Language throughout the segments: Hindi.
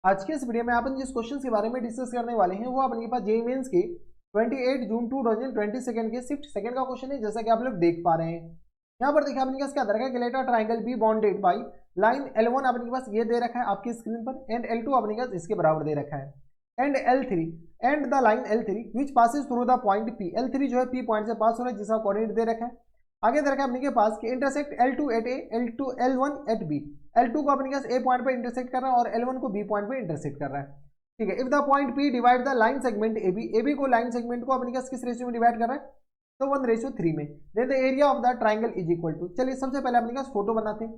आज के इस वीडियो में अपन जिस क्वेश्चन के बारे में डिस्कस करने वाले हैं वो अपने पास जेईई मेंस के 28 जून 2022 के शिफ्ट सेकंड का क्वेश्चन है, जैसा कि आप लोग देख पा रहे हैं। यहाँ पर देखिए अपने पास क्या दे रखा है, glitter triangle be bonded by line L1 अपने पास ये दे रखा है आपकी स्क्रीन पर, एंड L2 अपने पास इसके बराबर दे रखा है, and L3 and the line L3 which passes through the point P। L3 जो है P पॉइंट से पास हो रहा है, जिसका कोऑर्डिनेट दे रखा है। आगे दे रखा है अपने के पास कि intersect L2 at A, L2 L1 at B। L2 को अपने पास A पॉइंट पर इंटरसेक्ट कर रहा है और L1 को B पॉइंट पर इंटरसेक्ट कर रहा है। ठीक है, if the point P divide the line segment AB, AB को लाइन सेगमेंट को अपने पास किस रेशियो में डिवाइड कर रहा है, तो 1:3 में। Then the area of the triangle is equal to, चलिए सबसे पहले अपने पास फोटो बनाते हैं।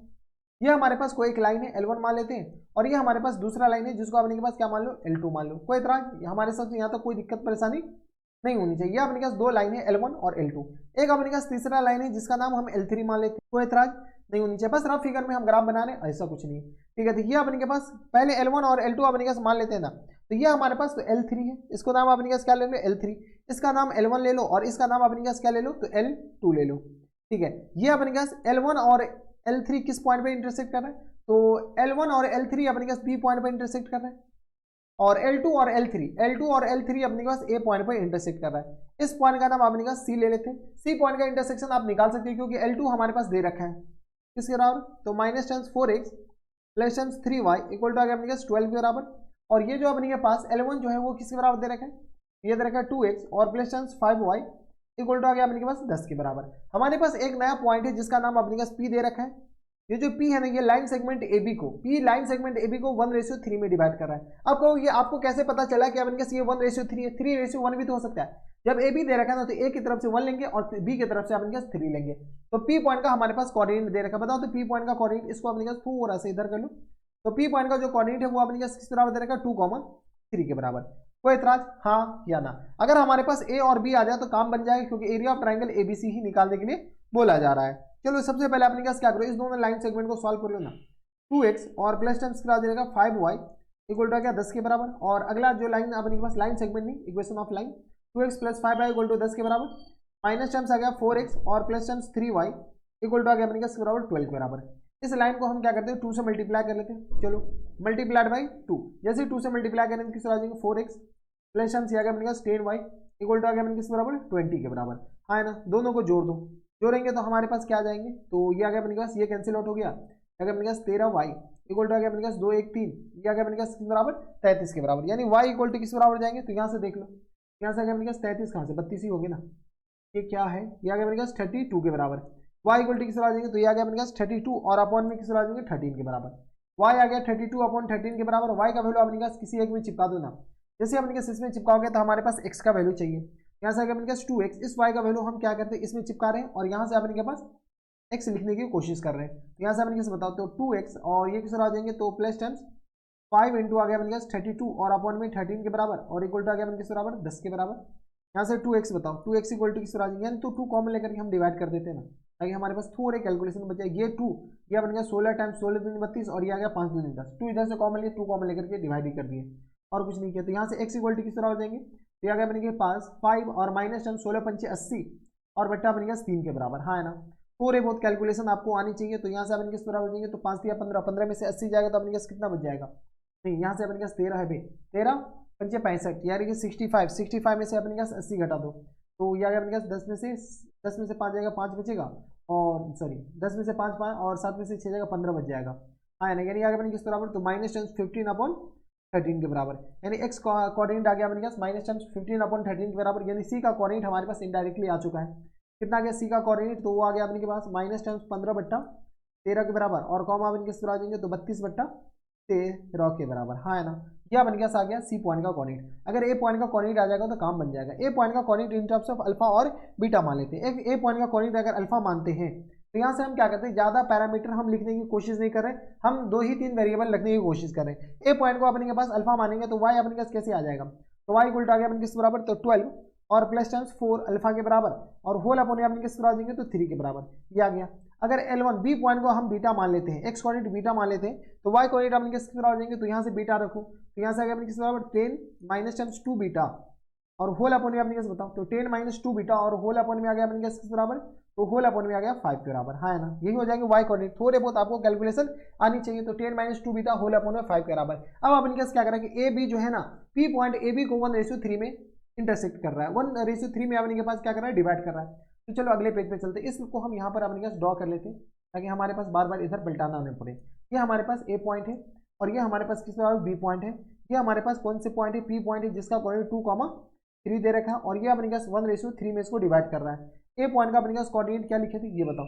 ये हमारे पास कोई एक लाइन है L1 मान लेते हैं, और ये हमारे पास दूसरा लाइन है जिसको अपने के पास क्या मान लो, L2 मान लो। कोई तरह हमारे साथ यहाँ तक कोई दिक्कत परेशानी नहीं होनी चाहिए। ये अपने पास दो लाइन है L1 और L2। एक अपने पास तीसरा लाइन है जिसका नाम हम L3 मान लेते हैं, कोई एतराज नहीं होनी चाहिए। बस रफ फिगर में हम ग्राफ बना रहे हैं, ऐसा कुछ नहीं। ठीक है, तो ये अपने के पास पहले L1 और L2 अपने पास मान लेते हैं ना, तो ये हमारे पास तो L3 है, इसको नाम अपने पास क्या ले लो, L3। इसका नाम L1 ले लो और इसका नाम अपने पास क्या ले लो, तो L2 ले लो। ठीक है, ये अपने पास L1 और L3 किस पॉइंट पे इंटरसेक्ट कर रहा है, तो L1 और L3 अपने पास B पॉइंट पे इंटरसेक्ट कर रहा है, और L2 और L3 अपने पास A पॉइंट पर इंटरसेक्ट कर रहा है। इस पॉइंट का नाम अपने पास C ले लेते हैं। C पॉइंट का इंटरसेक्शन आप निकाल सकते हैं क्योंकि L2 हमारे पास दे रखा है किसके बराबर, तो -4x plus 3y equal to आ गया अपने पास 12 के बराबर। और ये जो अपने पास L1 जो है वो किसके बराबर दे रखा है, ये दे रखा है 2x और प्लस 5y इक्वल टू आ गया अपने पास 10 के बराबर। हमारे पास एक नया पॉइंट है जिसका नाम अपने पास P दे रखा है। ये जो P है ना, ये लाइन सेगमेंट AB को, P लाइन सेगमेंट AB को 1:3 में डिवाइड कर रहा है। अब कहो ये आपको कैसे पता चला कि अपने पास ये 1:3 है, 3:1 भी तो हो सकता है। जब AB दे रखा है ना, तो A की तरफ से 1 लेंगे और B की तरफ से अपने पास 3 लेंगे। तो P पॉइंट का हमारे पास कोऑर्डिनेट दे रखा है, बताओ तो P पॉइंट का कोऑर्डिनेट, इसको अपने पास थोड़ा सा इधर कर लो। तो P पॉइंट का जो कोऑर्डिनेट है वो अपने पास किस बराबर दे रखा है, 2,3 के बराबर। कोई एतराज, हाँ या ना। अगर हमारे पास A और B आ जाए तो काम बन जाएगा, क्योंकि एरिया ऑफ ट्राइंगल ABC ही निकालने के लिए बोला जा रहा है। चलो सबसे पहले अपने पास क्या करो, इस दोनों लाइन सेगमेंट को सॉल्व कर लो ना। 2x और प्लस टाइम्स करा देगा 5y इक्वल टू क्या 10 के बराबर। और अगला जो लाइन अपने पास लाइन सेगमेंट नहीं, equation of line 2x plus 5y equal to 10 के बराबर। माइनस टाइम्स आ गया 4x और plus times 3y equal to आ गया अपने पास बराबर 12 के बराबर। इस लाइन को हम क्या करते हैं, 2 से मल्टीप्लाई कर लेते हैं। चलो मल्टीप्लाइड बाई 2, जैसे 2 से मल्टीप्लाई करें तो किस आ जाएंगे 4x प्लस टाइम्स आ गया अपने पास 10y इक्वल टू आ गया अपने किस बराबर 20 के बराबर। हाँ है ना, दोनों को जोड़ दो, जोड़ेंगे तो हमारे पास क्या आ जाएंगे, तो ये आ गया अपने पास, ये कैंसिल आउट हो गया, आ गया अपने पास 13y इक्वल टू आ गया अपने पास 2 1 3, ये आ गया अपने पास किस बराबर 33 के बराबर। यानी y इक्वल टू किस बराबर जाएंगे, तो यहाँ से देख लो, यहाँ से आ गया अपने पास 33, कहाँ से 32 ही होगी ना, ये क्या है, ये आ गया अपने पास 32 के बराबर। y इक्वल टू किस बराबर आ जाएंगे, तो ये आ गया अपने पास 32 और अपॉन में किस बराबर आ जाएंगे 13 के बराबर। y आ गया 32 अपॉन 13 के बराबर। y का वैल्यू अपने पास किसी एक में चिपका दो ना, जैसे अपने पास इसमें चिपकाओगे तो हमारे पास x का वैल्यू चाहिए, यहाँ से आ गया अपने पास 2x, इस y का वैल्यू हम क्या करते हैं इसमें चिपका रहे हैं और यहाँ से अपने के पास x लिखने की कोशिश कर रहे हैं। तो यहाँ से अपने कैसे बताओ, तो 2x और ये किस आ जाएंगे, तो प्लस टाइम्स 5 इंटू आ गया अपने पास 32 और अपॉन में 13 के बराबर और इक्वल टू आ गया अपने किस बराबर 10 के बराबर। यहाँ से 2x बताओ, 2x इक्वल टू किस आ जाएंगे, यानी तो 2 कॉमन लेकर के हम डिवाइड कर देते हैं ना, ताकि हमारे पास थोड़े कैलकुलेशन बच जाए। ये 2 ये अपने पास 16 टाइम्स 16 दूनी 32 और ये आ गया 5 दूनी 10, 2 इधर से कॉमन लिए 2 कॉमन लेकर के डिवाइड ही कर दिए और कुछ नहीं किया। तो यहाँ से x इक्वल टू किस तरह हो जाएंगे, तो ये आ गया अपने के पास 5 और माइनस टाइम 16 पंचे 80 और बट्टा अपने पास 3 के बराबर। हाँ है ना, थोड़े बहुत कैलकुलेशन आपको आनी चाहिए। तो यहाँ से अपने किस बराबर हो जाएंगे, तो 5 या 15, 15 में से 80 जाएगा तो अपने पास कितना बच जाएगा, नहीं यहाँ से अपने पास 13 है भाई, 13 पंचे 65 यानी कि 65 में से अपने पास 80 घटा दो, तो ये आ गया अपने पास 10 में से 5 जाएगा 5 बचेगा, और सॉरी 10 में से 5 5 और 7 में से 6 जाएगा 15 बच जाएगा। हाँ ना, यानी आ गया अपने किस बराबर, तो माइनस टाइम्स 15 अपॉन 13 के बराबर। यानी x कोऑर्डिनेट आ गया अपने पास माइनस टाइम्स 15 अपॉन 13 के बराबर। यानी c का कोऑर्डिनेट हमारे पास इनडायरेक्टली आ चुका है। कितना आ गया c का कोऑर्डिनेट, तो वो आ गया अपने के पास माइनस टाइम्स 15 बट्टा 13 के बराबर और कॉमा अपने किस पर आ जाएंगे, तो 32 बट्टा 13 के बराबर। हाँ है ना, ये अपने पास आ गया सी पॉइंट का कोऑर्डिनेट। अगर ए पॉइंट का कोऑर्डिनेट आ जाएगा तो काम बन जाएगा। ए पॉइंट का coordinate in terms of alpha और बीटा मान लेते हैं। ए पॉइंट का कोऑर्डिनेट अगर अल्फा मानते हैं तो यहाँ से हम क्या करते हैं, ज्यादा पैरामीटर हम लिखने की कोशिश नहीं कर रहे, हम 2 ही 3 वेरिएबल रखने की कोशिश कर रहे हैं। ए पॉइंट को अपने के पास अल्फा मानेंगे तो वाई अपने पास कैसे आ जाएगा, तो वाई उल्टा आ गया अपने किस बराबर, तो 12 और प्लस टाइम्स 4 अल्फा के बराबर और होल अपने अपने किस बराबर देंगे, तो 3 के बराबर। ये आ गया। अगर L1 बी पॉइंट को हम बीटा मान लेते हैं, एक्स कोऑर्डिनेट बीटा मान लेते हैं, तो वाई कोऑर्डिनेट अपने किस बराबर देंगे, तो यहाँ से बीटा रखो, तो यहाँ से आ गया अपने किस बराबर 10 माइनस टाइम्स 2 बीटा और होल अपॉन में अपने कैसे बताओ, तो 10 माइनस 2 बीटा और होल अपॉन में आ गया अपने किस बराबर तो होल अपॉन में आ गया 5 के बराबर, हाँ है ना, यही हो जाएंगे वाई कोऑर्डिनेट। थोड़े बहुत आपको कैलकुलेशन आनी चाहिए। तो 10 - 2 बीटा होल अपॉन में 5 के बराबर। अब अपन कैसे क्या करें कि ए बी जो है ना, पी पॉइंट ए बी को 1:3 में इंटरसेक्ट कर रहा है, 1:3 में अपने के पास क्या कर रहा है, डिवाइड कर रहा है। तो चलो अगले पेज पे चलते हैं, इसको हम यहाँ पर अपने पास ड्रॉ कर लेते हैं ताकि हमारे पास बार बार इधर पलटाना न पड़े। ये हमारे पास ए पॉइंट है और ये हमारे पास किस बराबर बी पॉइंट है। ये हमारे पास कौन से पॉइंट है, पी पॉइंट है, जिसका कोऑर्डिनेट 2,3 दे रखा है और ये अपने पास 1:3 में इसको डिवाइड कर रहा है। ए पॉइंट का अपने पास कोऑर्डिनेट क्या लिखे थे ये बताओ।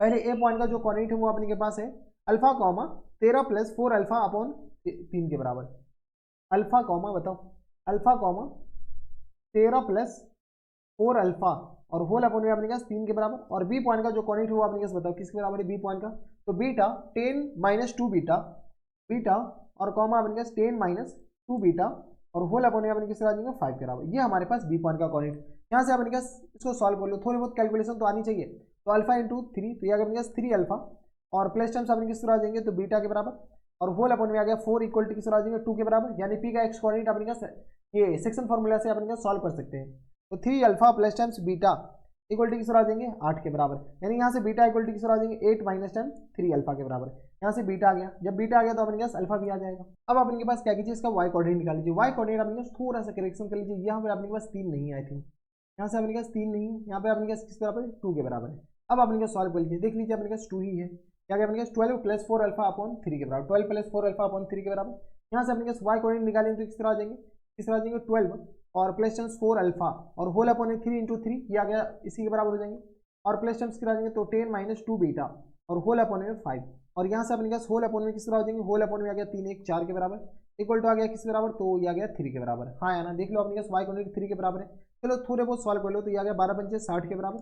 पहले ए पॉइंट का जो कोऑर्डिनेट है वो अपने के पास है अल्फा कॉमा 13 + 4 अल्फा अपॉन 3 के बराबर। अल्फा कॉमा बताओ, अल्फा कॉमा 13 + 4 अल्फा और होल अपॉन में अपने पास 3 के बराबर। और बी पॉइंट का जो कोऑर्डिनेट है वो अपने पास बताओ किसके बराबर है बी पॉइंट का, तो बीटा 10 - 2 बीटा, बीटा और कॉमा अपने पास 10 - 2 बीटा और होल अपॉन में अपने किसके आ जाएंगे 5 के बराबर। ये हमारे पास बी पॉइंट का कोऑर्डिनेट। यहाँ से अपने पास इसको सॉल्व कर लो, थोड़ी बहुत कैलकुलेशन तो आनी चाहिए। तो अल्फा इंटू 3, तो यह अपने पास 3 अल्फा और प्लस टर्म्स अपने किस तरह आ जाएंगे, तो बीटा के बराबर और होल अपॉन में आ गया 4 इक्वल टू किस तरह आ जाएंगे 2 के बराबर। यानी पी का एक्स कोऑर्डिनेट अपने पास ये सेक्शन फॉर्मूला से अपने सॉल्व कर सकते हैं। तो 3 alpha plus times beta equal to किस तरह आ जाएंगे 8 के बराबर। यानी यहाँ से बीटा इक्वल टू किस तरह आ जाएंगे 8 - 10 3 अल्फा के बराबर। यहाँ से बीटा आ गया, जब बीटा आ गया तो अपने पास अल्फा भी आ जाएगा। अब अपने पास क्या कीजिए, इसका वाई कोऑर्डिनेट निकाल लीजिए। वाई कोऑर्डिनेट अपने पास थोड़ा सा करेक्शन कर लीजिए, यहाँ पर अपने पास 3 नहीं है, आई थिंक यहाँ से अपने पास 3 नहीं है, यहाँ पे अपने पास किस बराबर 2 के बराबर है। अब अपने पास सॉल्व कर लीजिए, देख लीजिए अपने पास 2 ही है। क्या अपने पास 12 + 4 अल्फा अपॉन 3 के बराबर, 12 + 4 अल्फा अपॉन 3 के बराबर। यहाँ से अपने पास वाई कोऑर्डिनेट निकालेंगे तो किस तरह आ जाएंगे, किस तरह आ जाएंगे 12 और प्लस टर्म्स 4 अल्फा और होल अपॉन 3 × 3 ये आ गया, इसी के बराबर हो जाएंगे। और प्लस टर्म्स कितना आ जाएंगे, तो 10 - 2 बीटा और होल अपॉन में 5 और यहाँ से अपने पास होल अपॉन में किस तरह हो जाएंगे, होल अपॉन में आ गया 3 1 4 के बराबर इक्वल टू आ गया किस बराबर, तो ये आ गया 3 के बराबर। हाँ है ना, देख लो अपने पास वाई कोऑर्डिनेट 3 के बराबर है। चलो थोड़े बहुत सॉल्व कर लो, तो ये आ गया 12 × 5 = 60 के बराबर।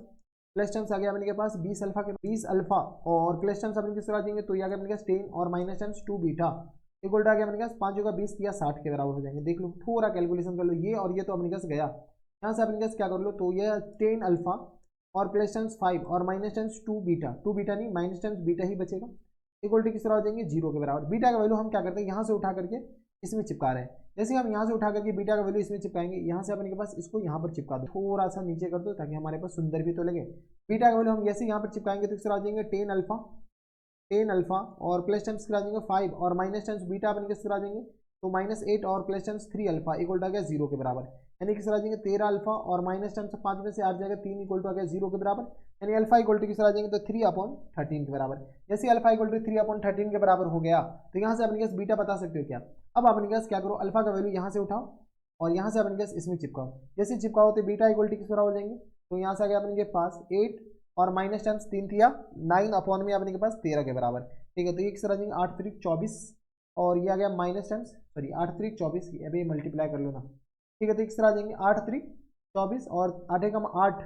प्लस टर्म्स आ गया अपने के पास 20 अल्फा के 20 अल्फा और प्लस टर्म्स अपने किस तरह आ जाएंगे, तो ये आ गया अपने पास 10 और minus terms 2 beta equal to आ गया अपने पास 5 होगा 20 या 60 के बराबर हो जाएंगे। देख लो थोड़ा कैलकुलेशन कर लो, ये और ये तो अपने पास गया। यहाँ से अपने पास क्या कर लो, तो ये 10 अल्फा और प्लस टर्म्स 5 और माइनस टर्म्स 2 बीटा नहीं माइनस टर्म्स बीटा ही बचेगा इक्वल टू किस तरह हो जाएंगे 0 के बराबर। बीटा का वैल्यू हम क्या करते हैं, यहाँ से उठा करके इसमें चिपका रहे हैं। जैसे हम यहाँ से उठा करके बीटा का वैल्यू इसमें चिपकाएंगे, यहाँ से अपने के पास इसको यहाँ पर चिपका दो, थोड़ा सा नीचे कर दो ताकि हमारे पास सुंदर भी तो लगे। बीटा का वैल्यू हम जैसे यहाँ पर चिपकाएंगे तो किस तरह आ जाएंगे 10 अल्फा और प्लस टर्म्स कितना आ जाएंगे 5 और माइनस टर्म्स बीटा अपने किस तरह आ जाएंगे, तो -8 और plus terms 3 alpha equal to आ गया 0 के बराबर। यानी किस तरह आ जाएंगे 13 अल्फा और माइनस टर्म्स 5 में से 8 जाएगा 3 इक्वल टू आ गया 0 के बराबर। यानी अल्फा इक्वल टू किस तरह आ जाएंगे, तो 3/13 के बराबर। जैसे अल्फा इक्वल टू 3/13 के बराबर हो गया तो यहाँ से अपने पास बीटा बता सकते हो क्या। अब अपने पास क्या करो, अल्फा का वैल्यू यहाँ से उठाओ और यहाँ से अपने पास इसमें चिपकाओ। जैसे चिपकाओ तो बीटा इक्वल टू किस तरह हो जाएंगे, तो यहाँ से आ गया अपने पास 8 और माइनस टर्म्स 3 थी 9 अपॉन में अपने के पास 13 के बराबर। ठीक है, तो ये किस तरह आ जाएंगे 8 3 24 और ये आ गया माइनस टर्म्स सॉरी 8 3 24 अभी मल्टीप्लाई कर लो ना। ठीक है, तो किस तरह आ जाएंगे 8 3 24 और 8 कम 8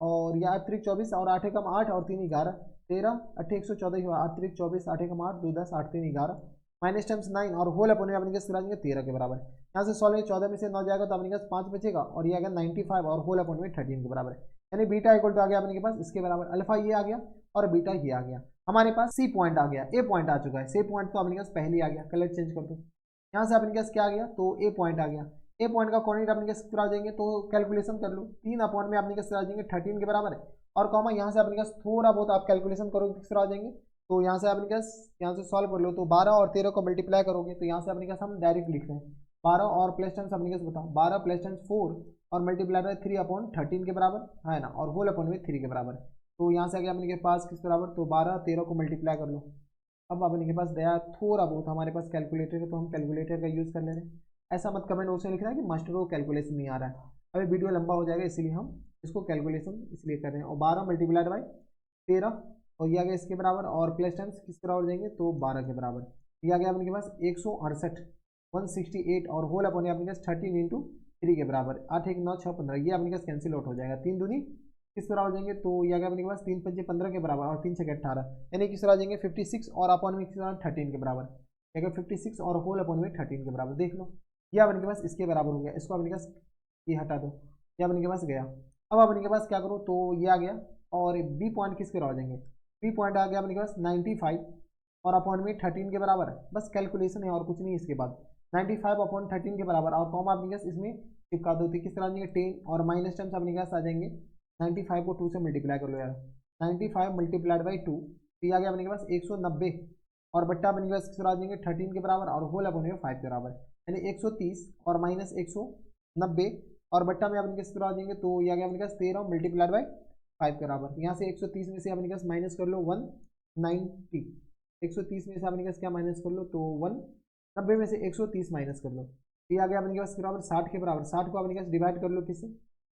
और ये 8 3 24 और 8 कम 8 और 3 11 13 8 114 हुआ 8 3 24 8 कम 8 2 10 8 3 11 माइनस टर्म्स 9 और होल अपॉन में अपने किस तरह आ जाएंगे 13 के बराबर। यहाँ से सॉल्व 14 में से 9 जाएगा तो अपने पास 5 बचेगा और ये आ गया 95 और होल अपॉन में 13 के बराबर। यानी बीटा इक्वल टू आ गया अपने के पास इसके बराबर, अल्फा ये आ गया और बीटा ये आ गया। हमारे पास सी पॉइंट आ गया, ए पॉइंट आ चुका है। सी पॉइंट तो अपने पास पहले ही आ गया, कलर चेंज कर दो। यहाँ से अपने पास क्या आ गया, तो ए पॉइंट आ गया। ए पॉइंट का कोऑर्डिनेट अपने पास कितना आ जाएंगे, तो कैलकुलेशन कर लो 3 अपॉन में अपने पास आ जाएंगे 13 के बराबर है और कॉमा यहाँ से अपने पास थोड़ा बहुत आप कैलकुलेशन करोगे किस तरह आ जाएंगे, तो यहाँ से अपने पास यहाँ से सॉल्व कर लो तो 12 और 13 को मल्टीप्लाई करोगे तो यहाँ से अपने पास हम डायरेक्ट लिख रहे हैं 12 और प्लस टर्म्स अपने पास बताओ 12 प्लस टर्म्स 4 और मल्टीप्लाई बाय 3/13 के बराबर है ना और होल अपॉन में 3 के बराबर। तो यहाँ से आ गया अपने के पास किस बराबर, तो 12 13 को मल्टीप्लाई कर लो। अब अपने के पास गया थोड़ा बहुत, हमारे पास कैलकुलेटर है तो हम कैलकुलेटर का यूज़ कर ले रहे हैं। ऐसा मत कमेंट बॉक्स में लिखना है कि मास्टर को कैलकुलेशन नहीं आ रहा है, अभी वीडियो लंबा हो जाएगा इसलिए हम इसको कैलकुलेशन इसलिए कर रहे हैं। और 12 मल्टीप्लाइड बाई 13 और ये आ गया इसके बराबर और प्लस टर्म्स किस बराबर देंगे, तो 12 के बराबर। ये आ गया अपने के पास 168 168 और होल अपॉन अपने पास 13 × 3 के बराबर 8 1 9 6 15 ये अपने पास कैंसिल आउट हो जाएगा। 3 दूनी किस तरह हो जाएंगे, तो ये आ गया अपने के पास 3 5 15 के बराबर और 3 6 18 यानी किस तरह आ जाएंगे 56 और अपॉन में किस तरह 13 के बराबर। क्या 56 और होल अपॉन में 13 के बराबर। देख लो ये अपने के पास इसके बराबर हो गया, इसको अपने के पास ये हटा दो, ये अपने के पास गया। अब अपने के पास क्या करो, तो ये आ गया और बी पॉइंट किसके हो जाएंगे, बी पॉइंट आ गया अपने के पास 95 और अपॉन में 13 के बराबर। बस कैलकुलेशन है और कुछ नहीं इसके बाद 95 अपॉन 13 के बराबर और कॉमा अपने पास इसमें चिपका दो तो किस तरह आ जाएंगे 10 और माइनस टर्म्स अपने पास आ जाएंगे 95 को 2 से मल्टीप्लाई कर लो यार, 95 मल्टीप्लाइड बाई 2, तो ये आ गया अपने के पास 190 और बट्टा अपने के पास किस तरह आ जाएंगे 13 के बराबर और होल अपने 5 के बराबर, यानी 130 और माइनस 190 और बट्टा में अपने किस तरह आ जाएंगे, तो ये आ गया अपने पास 13 मल्टीप्लाइड बाई 5 के बराबर। यहाँ से 130 में से अपने पास माइनस कर लो 190, 130 में से अपने पास क्या माइनस कर लो, तो 190 में से 130 माइनस कर लो, ये आ गया अपने पास बराबर 60 के बराबर। 60 को अपने पास डिवाइड कर लो किससे,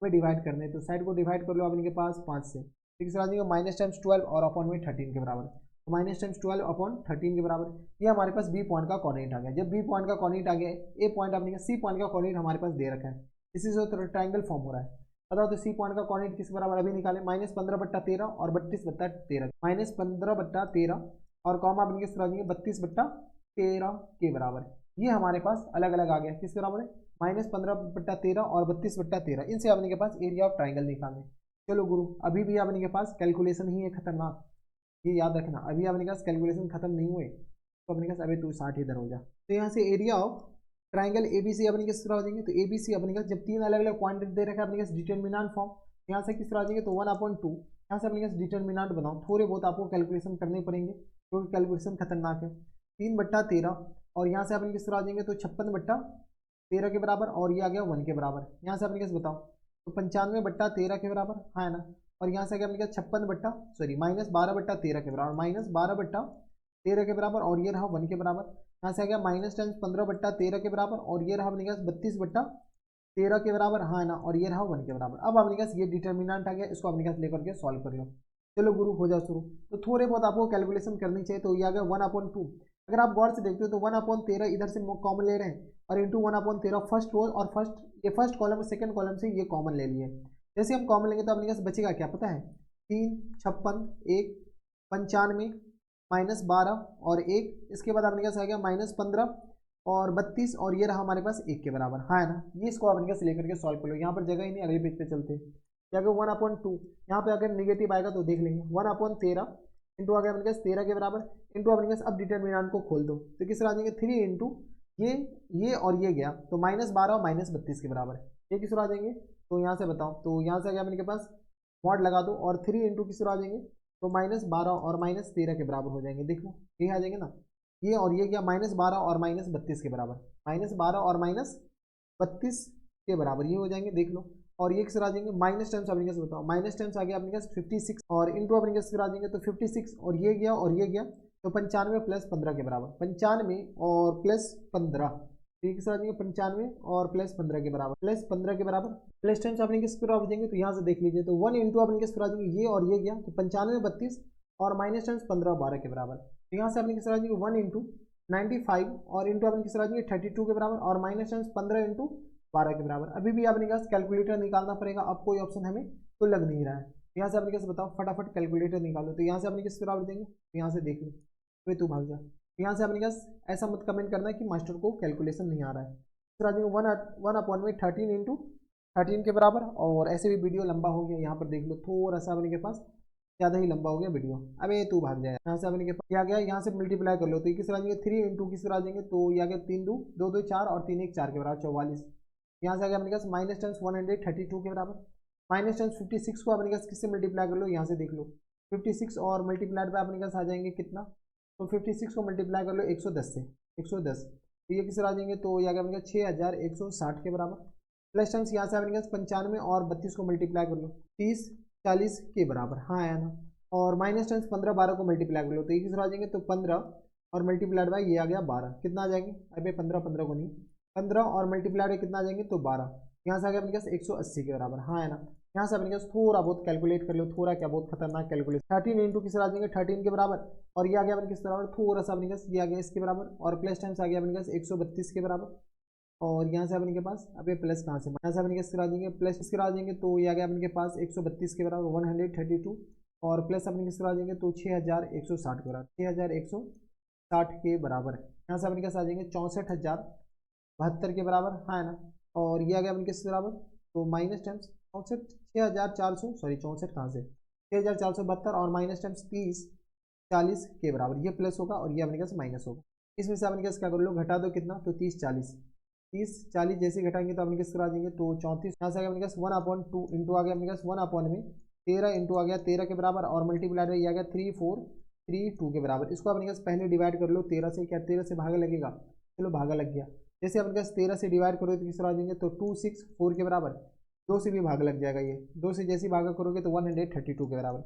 में डिवाइड करने, तो साइड को डिवाइड कर लो अपने के पास 5 से, ठीक है, आ जाएगा माइनस टाइम्स 12 और अपॉन में 13 के बराबर, तो माइनस टाइम्स 12 अपॉन 13 के बराबर। ये हमारे पास बी पॉइंट का कोऑर्डिनेट आ गया। जब बी पॉइंट का कोऑर्डिनेट आ गया, ए पॉइंट अपने का सी पॉइंट का कोऑर्डिनेट हमारे पास दे रखा है, इसी से तो ट्राइंगल फॉर्म हो रहा है। बताओ तो सी पॉइंट का कोऑर्डिनेट किस बराबर अभी निकाले, माइनस 15/13 और 32/13, माइनस 15/13 और कॉमा अपने किस तरह 32/13 के बराबर। ये हमारे पास अलग अलग आ गया, किस बराबर है, माइनस 15/13 और 32/13, इनसे अपने के पास एरिया ऑफ ट्राइंगल निकालने। चलो गुरु, अभी भी अपने के पास कैलकुलेशन ही है खतरनाक, ये याद रखना, अभी अपने पास कैलकुलेशन खत्म नहीं हुए, तो अपने पास अभी तू 60 इधर हो जा। तो यहाँ से एरिया ऑफ ट्राइंगल एबीसी अपने किस तरह हो जाएंगे, तो एबीसी अपने पास जब 3 अलग अलग पॉइंट दे रखा है अपने पास डिटरमिनेंट फॉर्म, यहाँ से किस तरह आ जाएंगे, तो 1/2, यहाँ से अपने पास डिटरमिनेंट बनाओ, थोड़े बहुत आपको कैलकुलेशन करने पड़ेंगे क्योंकि कैलकुलेशन खतरनाक है। 3/13 और यहाँ से अपने किस तरह आ जाएंगे, तो 56/13 के बराबर और ये आ गया 1 के बराबर। यहाँ से अपने कैसे बताओ, तो 95/13 के बराबर, हाँ ना, और यहाँ से अपने क्या 56 माइनस 12/13 के बराबर, माइनस 12/13 के बराबर और ये रहा 1 के बराबर। यहाँ से आ गया माइनस टाइम्स 15/13 के बराबर और ये रहा अपने पास 32/13 के बराबर, हाँ ना, और ये रहा 1 के बराबर। अब अपने पास ये डिटर्मिनेंट आ गया, इसको अपने पास लेकर के सॉल्व कर लो। चलो गुरु हो जाओ शुरू। तो थोड़े बहुत आपको कैलकुलेशन करनी चाहिए, तो ये आ गया 1/2। अगर आप गौर से देखते हो तो 1/13 इधर से कॉमन ले रहे हैं और इंटू 1/13 फर्स्ट रो और फर्स्ट कॉलम और सेकंड कॉलम से ये कॉमन ले लिए। जैसे हम कॉमन लेंगे तो अपने पास बचेगा क्या पता है, 3, 56, 1, 95 माइनस 12 और 1, इसके बाद अपने पास आ गया माइनस 15 और 32 और ये रहा हमारे पास 1 के बराबर, हाँ है ना। ये इसको अपने पास लेकर के सॉल्व कर लो, यहाँ पर जगह ही नहीं, अगले पेज पे चलते हैं। क्या अगर 1/2 यहाँ पे अगर निगेटिव आएगा तो देख लेंगे, 1/13 इंटू आ गया अपने पास 13 के बराबर इंटू अपने पास, अब डिटरमिनेंट को खोल दो तो किस तरह आ जाएंगे 3 इंटू ये और ये गया तो माइनस 12 और माइनस 32 के बराबर, ये किस तरह आ जाएंगे, तो यहाँ से बताओ, तो यहाँ से आ गया अपने के पास मॉड लगा दो और 3 इंटू किस तरह आ जाएंगे, तो माइनस 12 और माइनस 13 के बराबर हो जाएंगे। देख लो ये आ जाएंगे ना, ये और ये गया माइनस 12 और माइनस 32 के बराबर, माइनस 12 और माइनस 32 के बराबर ये हो जाएंगे, देख लो। और ये किस तरह आ जाएंगे, माइनस टाइम्स अपने पास बताओ, माइनस टाइम्स आ गया अपने पास 56 और इंटू अपने पास आ जाएंगे तो 56 और ये गया तो 95 प्लस 15 के बराबर, 95 और प्लस 15, ठीक है, 95 और प्लस 15 के बराबर, प्लस 15 के बराबर, प्लस टाइम्स अपने किस तरह आ जाएंगे, तो यहाँ से देख लीजिए तो 1 इंटू अपने किस तरह आ जाएंगे, ये और ये गया तो 95 32 और माइनस टाइम्स 15 12 के बराबर, तो यहाँ से अपने किस तरह आ जाएंगे 1 इंटू 95 और इंटू अपने किस तरह आ जाएंगे 32 के बराबर और माइनस टाइम्स 15 इंटू 12 के बराबर। अभी भी अपने पास कैलकुलेटर निकालना पड़ेगा, अब कोई ऑप्शन हमें तो लग नहीं रहा है। यहाँ से अपने कैसे बताओ, फटाफट कैलकुलेटर निकालो, तो यहाँ से अपने किस बराबर देंगे, तो यहाँ से देख लो, वे तू भाग जा, तो यहाँ से अपने पास ऐसा मत कमेंट करना कि मास्टर को कैलकुलेशन नहीं आ रहा है। फिर आ जाएंगे 1/13 इंटू 13 के बराबर, और ऐसे भी वीडियो लंबा हो गया, यहाँ पर देख लो थोड़ा सा अपने के पास ज़्यादा ही लंबा हो गया वीडियो, अबे तू भाग जाए। यहाँ से अपने के पास क्या गया, यहाँ से मल्टीप्लाई कर लो तो ये किस तरह आ जाएंगे 3 इंटू किस तरह आ जाएंगे, तो ये आ गया 3 2 2 2 4 और 3 1 4 के बराबर 44। यहाँ से आ गया अपने पास माइनस टाइम्स 132 के बराबर, माइनस टाइम्स 56 को अपने पास किससे मल्टीप्लाई कर लो, यहाँ से देख लो 56 और मल्टीप्लाइड बाय अपने पास आ जाएंगे कितना, तो 56 को मल्टीप्लाई कर लो 110 से 110, तो ये किस तरह आ जाएंगे, तो ये आ गया अपने पास 6160 के बराबर, प्लस टाइम्स यहाँ से अपने पास 95 और 32 को मल्टीप्लाई कर लो 30 40 के बराबर, हाँ आया ना, और माइनस टाइम्स 15 12 को मल्टीप्लाई कर लो तो ये किस तरह आ जाएंगे, तो 15 और मल्टीप्लाइड बाय ये आ गया 12, कितना आ जाएंगे, अबे 15 15 को नहीं, 15 और मल्टीप्लाइड बाय कितना आ जाएंगे, तो 12, यहाँ से आ गया अपने पास 180 के बराबर, हाँ है ना। यहाँ से अपने पास थोड़ा बहुत कैलकुलेट कर लो, थोड़ा क्या बहुत खतरनाक कैलकुलेट, 13 इंटू किस तरह आ जाएंगे 13 के बराबर, और ये आ गया अपने किस बराबर, थोड़ा सा अपने पास ये आ गया इसके बराबर, और प्लस टाइम्स आ गया अपने पास 132 के बराबर, और यहाँ से अपने के पास अभी प्लस कहाँ से, यहाँ से अपने किस आ जाएंगे प्लस किस आ जाएंगे, तो ये आ गया अपने के पास 132 के बराबर 132 और प्लस अपने किस आ जाएंगे, तो 6160 के बराबर 6160 के बराबर। यहाँ से अपने कैसे आ जाएंगे 64,072 के बराबर, हाँ है ना, और ये आ गया अपने किस बराबर, तो माइनस टाइम्स 64,400 64 कहाँ से 6472 और माइनस टाइम्स 30 40 के बराबर, ये प्लस होगा और ये अपने पास माइनस होगा। इसमें से अपने पास क्या कर लो, घटा दो कितना, तो 30 40 30 40 जैसे घटाएंगे तो अपने किस करा देंगे, तो 34 यहाँ से आ गया अपने पास 1/2 इंटू आ गया अपने पास 1 में 13 इंटू आ गया 13 के बराबर, और मल्टीप्लाई ये आ गया 3432 के बराबर। इसको अपने पास पहले डिवाइड कर लो 13 से, क्या 13 से भागा लगेगा, चलो भागा लग गया। जैसे अपने पास 13 से डिवाइड करोगे तो किस तरह आ जाएंगे, तो 264 के बराबर, 2 से भी भाग लग जाएगा, ये 2 से जैसे भागा करोगे तो 132 के बराबर,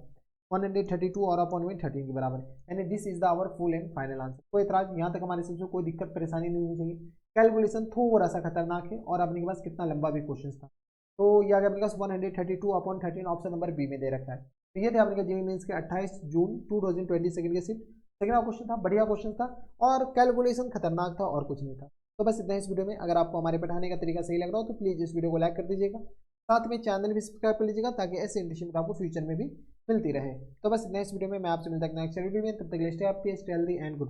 132 और अपॉन में 13 के बराबर, यानी this is the our full and final answer. कोई इतराज यहाँ तक हमारे समझो, कोई दिक्कत परेशानी नहीं होनी चाहिए। कैलकुलेशन थोड़ा सा खतरनाक है और अपने के पास कितना लंबा भी क्वेश्चन था। तो ये आ गया अपने पास 132 अपॉन 13, ऑप्शन नंबर बी में दे रखा है। तो ये थे अपने जेईई मेंस के 28 जून 2022 के शिफ्ट सेकंड का क्वेश्चन था, बढ़िया क्वेश्चन था और कैलकुलेशन खतरनाक था और कुछ नहीं था। तो बस इतना इस वीडियो में। अगर आपको हमारे पढ़ाने का तरीका सही लग रहा हो तो प्लीज़ इस वीडियो को लाइक कर दीजिएगा, साथ में चैनल भी सब्सक्राइब कर लीजिएगा ताकि ऐसे इंटरेस्टिंग आपको फ्यूचर में भी मिलती रहे। तो बस नेक्स्ट वीडियो में मैं आपसे मिलता हूं नेक्स्ट वीडियो में, तब तक के लिए stay happy, stay healthy and good.